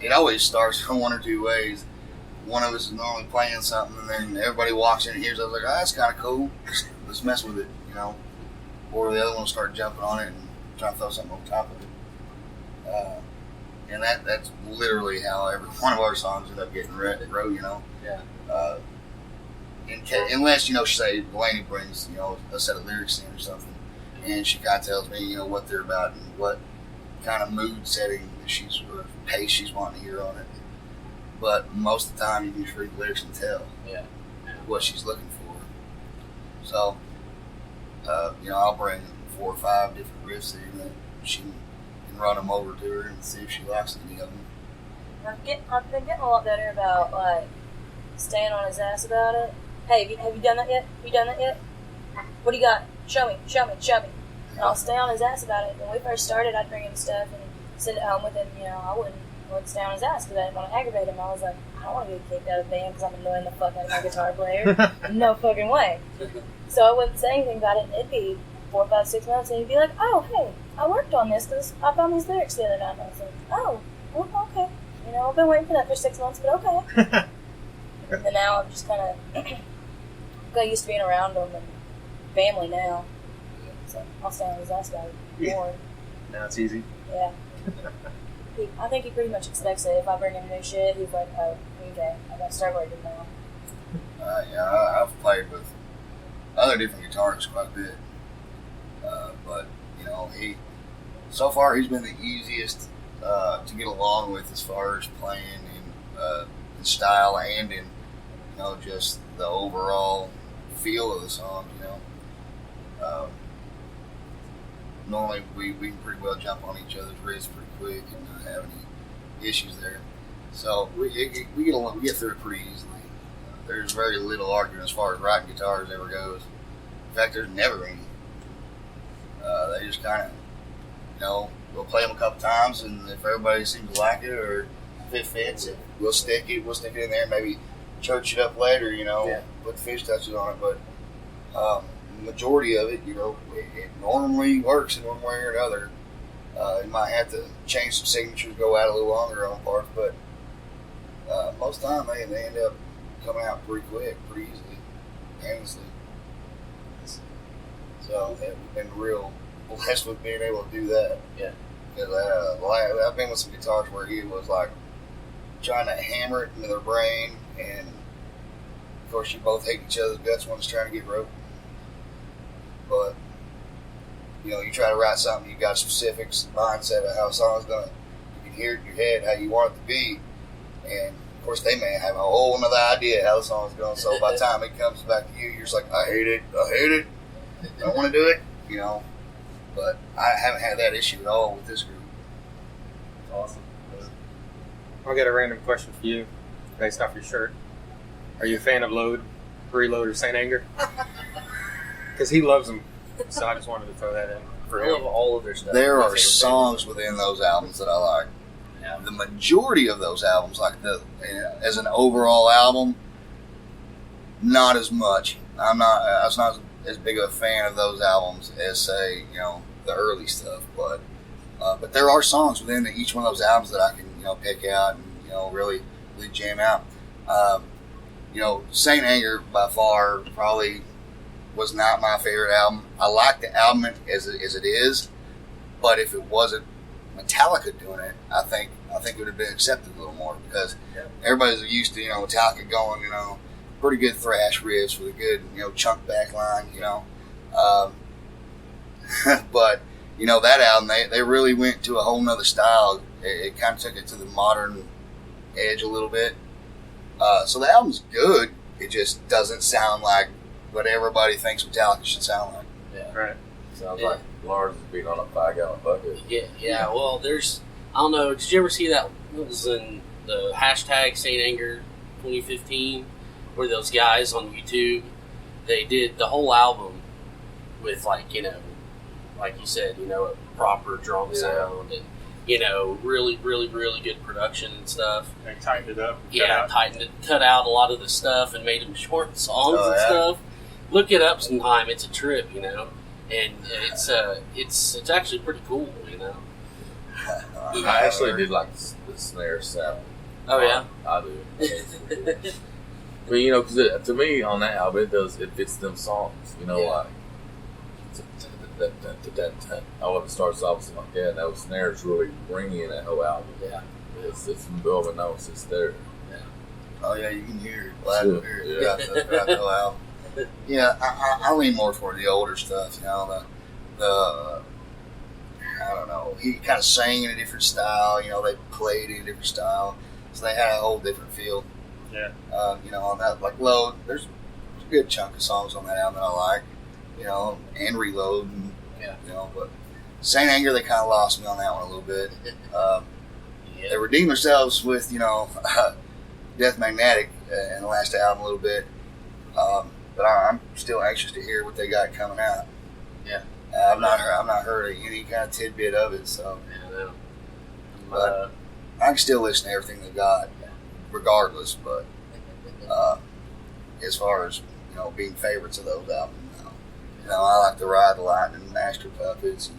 It always starts from one or two ways. One of us is normally playing something, and then everybody walks in and hears it. I was like, that's kind of cool. Let's mess with it, Or the other one will start jumping on it and trying to throw something on top of it. And that's literally how every one of our songs end up getting wrote, Yeah. Unless, say, Delaney brings, a set of lyrics in or something, and she kind of tells me, what they're about and what kind of mood setting or pace she's wanting to hear on it. But most of the time, you can just read the lyrics and tell what she's looking for. So, I'll bring 4 or 5 different riffs in that she can run them over to her and see if she likes any of them. I've been getting a lot better about staying on his ass about it. Hey, have you done that yet? What do you got? Show me. And I'll stay on his ass about it. When we first started, I'd bring him stuff and send it home with him. I wouldn't stay on his ass because I didn't want to aggravate him. I was like, I don't want to get kicked out of the band because I'm annoying the fuck out of my guitar player. No fucking way. So I wouldn't say anything about it, and it'd be 4, 5, 6 months, and he'd be like, oh, hey, I worked on this because I found these lyrics the other night. And I was like, oh, well, okay. I've been waiting for that for 6 months, but okay. And now I'm just kind of got used to being around him and family now. So I'll stay on his ass about it more. Now it's easy. Yeah. I think he pretty much expects it. If I bring him new shit, he's like, oh, okay, I gotta start working now. I've played with other different guitarists quite a bit. But, so far he's been the easiest to get along with as far as playing in style and in, just the overall feel of the song, Normally we can pretty well jump on each other's riffs pretty quick and not have any issues there. So we get through it pretty easily. There's very little argument as far as writing guitars ever goes. In fact, there's never any. They just kind of, we'll play them a couple times, and if everybody seems to like it or if it fits it, we'll stick it in there, maybe church it up later, put the fish touches on it. But majority of it, it normally works in one way or another. You might have to change some signatures, go out a little longer on parts, but most of the time they end up coming out pretty quick, pretty easily, painlessly. So we've been real blessed with being able to do that. Yeah. Because I've been with some guitars where he was like trying to hammer it into their brain, and of course you both hate each other's guts when it's trying to get broken. But you try to write something, you got a specific mindset of how a song's gonna. You can hear it in your head how you want it to be, and of course they may have a whole another idea how the song's going. So by the time it comes back to you, you're just like, I hate it, I don't want to do it, But I haven't had that issue at all with this group. Awesome. I'll get a random question for you based off your shirt. Are you a fan of Load, Reload, or Saint Anger? Because he loves them, so I just wanted to throw that in for I love him. all of their stuff. There are songs within those albums that I like. Yeah. The majority of those albums, as an overall album, not as much. I was not as big of a fan of those albums as, say, the early stuff. But there are songs within each one of those albums that I can, pick out and, really jam out. Saint Anger by far probably was not my favorite album. I like the album as it is, but if it wasn't Metallica doing it, I think it would have been accepted a little more, because everybody's used to Metallica going pretty good thrash riffs with a good chunk back line, but that album they really went to a whole nother style. It kind of took it to the modern edge a little bit. So the album's good. It just doesn't sound like what everybody thinks Metallica should sound like. Yeah. Right. Sounds like Lars is beating on a 5-gallon bucket. Yeah. Well, I don't know. Did you ever see that? It was in the hashtag Saint Anger 2015, where those guys on YouTube, they did the whole album with like you said, a proper drum sound and really, really, really good production and stuff. They tightened it up. Cut out a lot of the stuff and made them short songs and stuff. Look it up sometime. It's a trip, and it's actually pretty cool, I actually did like the snare sound. Oh yeah, I do. But because to me on that album it fits them songs. Like I want to start something like that. And those snares really bring in that whole album. Yeah, it's building notes. It's there. Yeah. Oh yeah, you can hear it loud and clear. Yeah. Throughout the whole album. Yeah, I lean more toward the older stuff. The I don't know. He kind of sang in a different style. They played in a different style, so they had a whole different feel. Yeah. On that, like Load, there's a good chunk of songs on that album that I like. And Reload. And, but Saint Anger, they kind of lost me on that one a little bit. They redeemed themselves with, Death Magnetic in the last album a little bit. But I'm still anxious to hear what they got coming out. Yeah. I've not heard any kind of tidbit of it, so. Yeah, no. But I can still listen to everything they got, regardless. But as far as being favorites of those albums, I like to Ride the Lightning, Master Puppets,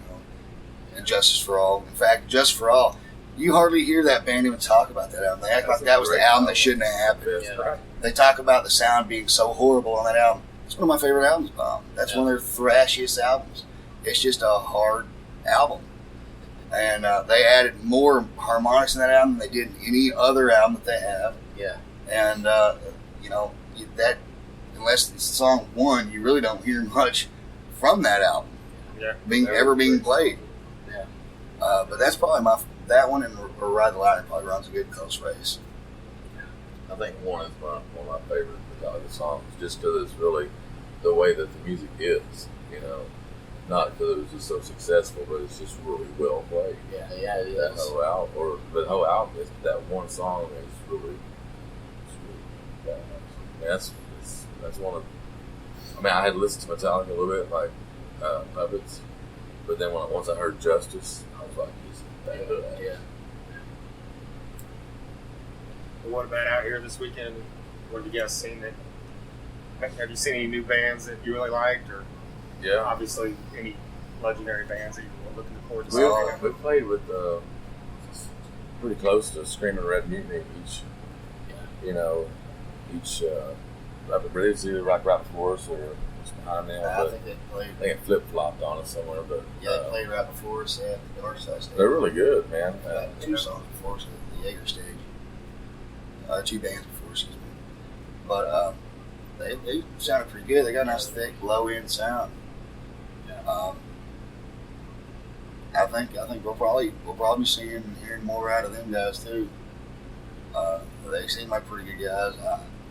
and Justice for All. In fact, Justice for All, you hardly hear that band even talk about that album. They act like that was the album that shouldn't have happened. Yeah. They talk about the sound being so horrible on that album. It's one of my favorite albums by them. That's one of their thrashiest albums. It's just a hard album. And they added more harmonics in that album than they did in any other album that they have. Yeah. And, that, unless it's song one, you really don't hear much from that album being played. Yeah. But that's probably that one and Ride the Lightning probably runs a good close race. I think one is one of my favorite Metallica songs, just because it's really the way that the music is. Not because it was just so successful, but it's just really well played. Yeah, it is. That whole album is that one song is really badass. That's one of. I had listened to Metallica a little bit, like Puppets, but then once I heard Justice, I was like, "This is badass." Yeah. But what about out here this weekend? What have you guys seen that? Have you seen any new bands that you really liked, or Yeah. obviously any legendary bands that you were looking forward to We, seeing? we played with pretty close to Screaming Red Mutiny each, I believe it's either right before us or just behind them. I But think they played. I think it flip flopped on us somewhere, but Yeah, they played right before us at the Dark Side stage. they're really good, man. About 2 songs before us at the Jaeger stage. 2 bands before, excuse me. But they sounded pretty good. They got a nice thick low end sound. I think we'll probably be seeing and hearing more out of them guys too. They seem like pretty good guys.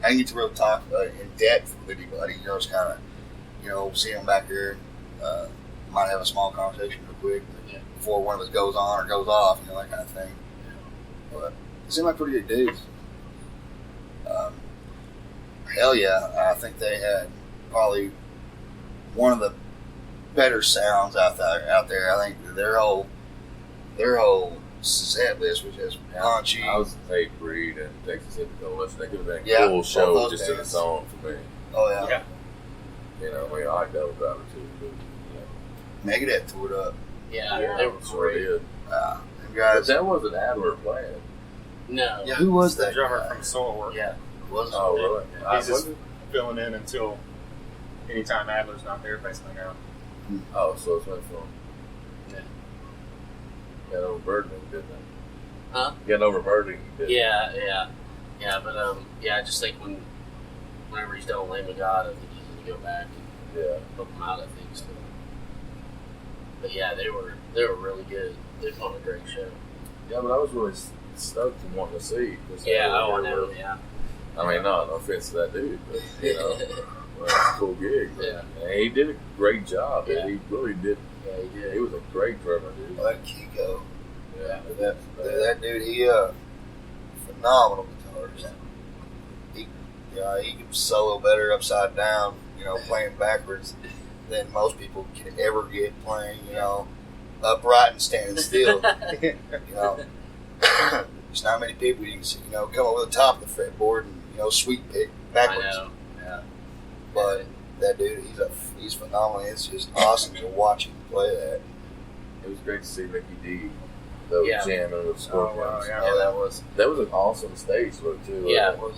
I didn't get to really talk in depth with anybody. Just kind of see them back here. Might have a small conversation real quick before one of us goes on or goes off, that kind of thing. But they seem like pretty good dudes. Hell yeah, I think they had probably one of the better sounds out there. I think their whole set list was just punchy. I was a Tate Breed and Texas Hippie Coalition. That could have been a Yeah, cool both show those just in bands. its own for me. Oh yeah. Yeah. I like Devil Driver too. But, Megadeth toured up. Yeah, they were sure great. did. Them But guys. that wasn't Adler playing. No. Yeah, who was The that drummer guy? from Soilwork. Yeah. Was Oh, really? He's just filling in until anytime Adler's not there, basically now. Oh, so it's went from. Yeah. Got over Birding, didn't it? Huh? Got over Birding, didn't it? Yeah. But I just think whenever he's done Lamb of God, I think he's going to go back and Yeah. help him out. I think still. But yeah, they were really good. They put on a great show. Yeah, but I was really stoked and wanting to see. 'Cause Yeah, they were I know. really- Yeah. I mean, no offense to that dude, but, well, it's a cool gig. But, Yeah. and he did a great job. Yeah. He really did. Yeah, he did. He was a great drummer, dude. like Kiko. Yeah. That dude, he phenomenal guitarist. He could solo better upside down, playing backwards than most people can ever get playing, upright and standing still. There's not many people you can see, come over the top of the fretboard and sweep pick backwards. I know. Yeah. But that dude, he's phenomenal. It's just awesome to watch him play that. It was great to see Mickey D. Those Yeah. jamming with Scorpions. wow, yeah. Yeah, that was. That was an awesome stage look too. Yeah, It was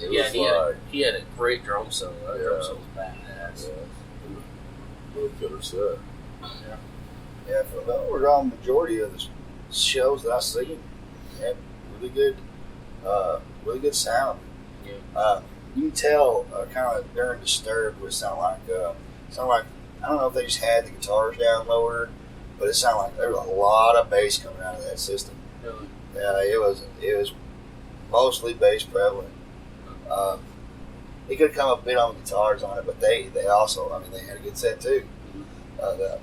he had a great drum solo. That drum Yeah. solo was badass. Really killer set. Yeah, for the overall majority of the shows that I see, had really good sound. Yeah. You can tell kind of during Disturbed what it sounded like. I don't know if they just had the guitars down lower, but it sounded like there was a lot of bass coming out of that system. Really? Yeah, it was mostly bass prevalent. He could have come up a bit on the guitars on it, but they also, they had a good set too. The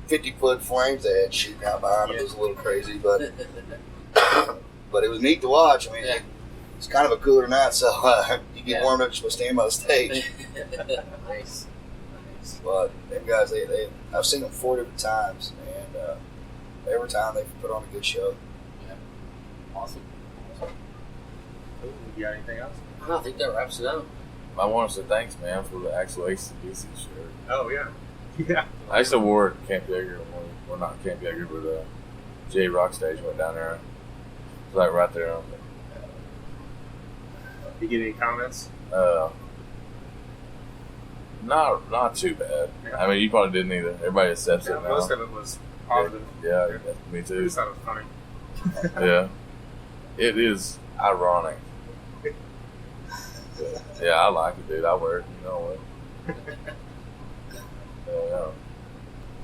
50-foot flames they had shooting out behind them was a little crazy, but it was neat to watch. Yeah. It's kind of a cooler night, so you get warmed up just by standing by the stage. Nice. But them guys, I've seen them 4 different times, and every time they put on a good show. Awesome. Cool. You got anything else? I think that wraps it up. I want to say thanks, man, for the actual ACDC shirt. Oh, yeah. Yeah. I used to wear it at Camp Yeager. Well, not Camp Yeager, but J Rock Stage went down there. It's like right there on You get any comments? Not too bad. Yeah. I mean, you probably didn't either. Everybody accepts Yeah, it now. most of it was positive. Yeah, me too. It's not funny. Yeah, it is ironic. Yeah, I like it, dude. I wear it. You know what? Yeah.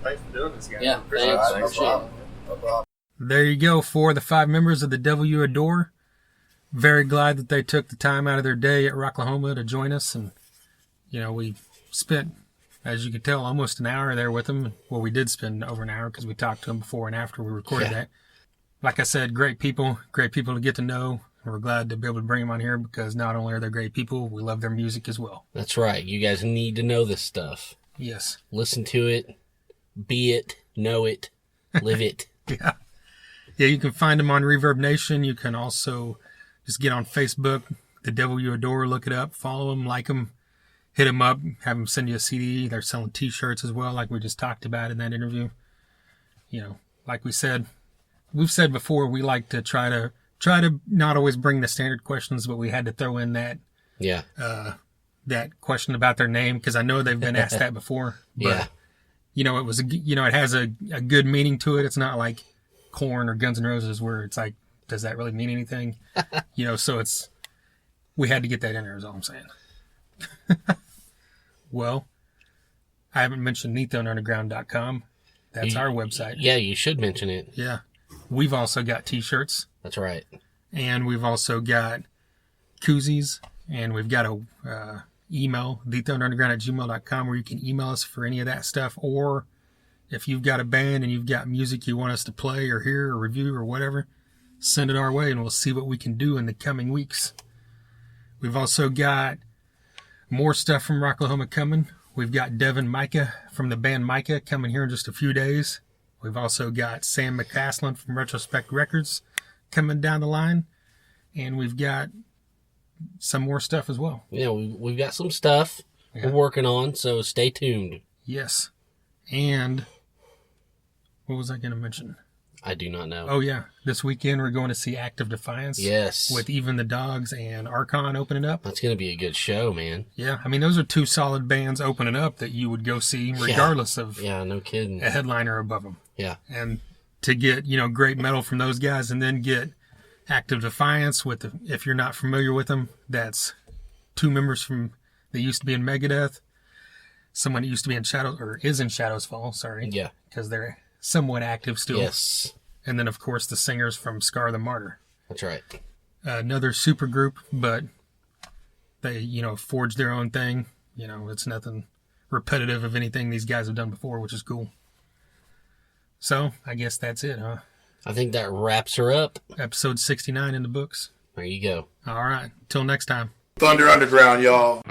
Thanks for doing this, guys. Yeah, Appreciate thanks. it. No Appreciate it. problem. No problem. There you go for the 5 members of the Devil You Adore. Very glad that they took the time out of their day at Rocklahoma to join us. And, we spent, as you could tell, almost an hour there with them. Well, we did spend over an hour because we talked to them before and after we recorded that. Like I said, great people to get to know. We're glad to be able to bring them on here because not only are they great people, we love their music as well. That's right. You guys need to know this stuff. Yes. Listen to it, be it, know it, live it. Yeah. Yeah, you can find them on Reverb Nation. You can also just get on Facebook, The Devil You Adore, look it up, follow them, like them, hit them up, have them send you a CD. They're selling T-shirts as well, like we just talked about in that interview. You know, like we've said before, we like to try to not always bring the standard questions, but we had to throw in that that question about their name, because I know they've been asked that before. But, Yeah. you know, it has a good meaning to it. It's not like Korn or Guns N' Roses where it's like, does that really mean anything? You know, so we had to get that in there is all I'm saying. Well, I haven't mentioned NeathOnUnderground.com. That's our website. Yeah, you should mention it. Yeah. We've also got T-shirts. That's right. And we've also got koozies. And we've got a email, TheThunderUnderground@gmail.com, where you can email us for any of that stuff. Or if you've got a band and you've got music you want us to play or hear or review or whatever, send it our way and we'll see what we can do in the coming weeks. We've also got more stuff from Rocklahoma coming. We've got Devin Micah from the band Micah coming here in just a few days. We've also got Sam McCaslin from Retrospect Records coming down the line. And we've got some more stuff as well. Yeah, we've got some stuff we're working on, so stay tuned. Yes. And what was I going to mention? I do not know. Oh, yeah. This weekend we're going to see Active Defiance. Yes. With Even the Dogs and Archon opening up. That's going to be a good show, man. Yeah. I mean, those are two solid bands opening up that you would go see regardless of no kidding. a headliner above them. Yeah. And to get, great metal from those guys and then get Active Defiance if you're not familiar with them, that's two members that used to be in Megadeth, someone that used to be in is in Shadows Fall, sorry. Yeah. Because they're somewhat active still. Yes. And then, of course, the singers from Scar the Martyr. That's right. Another super group, but they, forged their own thing. It's nothing repetitive of anything these guys have done before, which is cool. So, I guess that's it, huh? I think that wraps her up. Episode 69 in the books. There you go. All right. Till next time. Thunder Underground, y'all.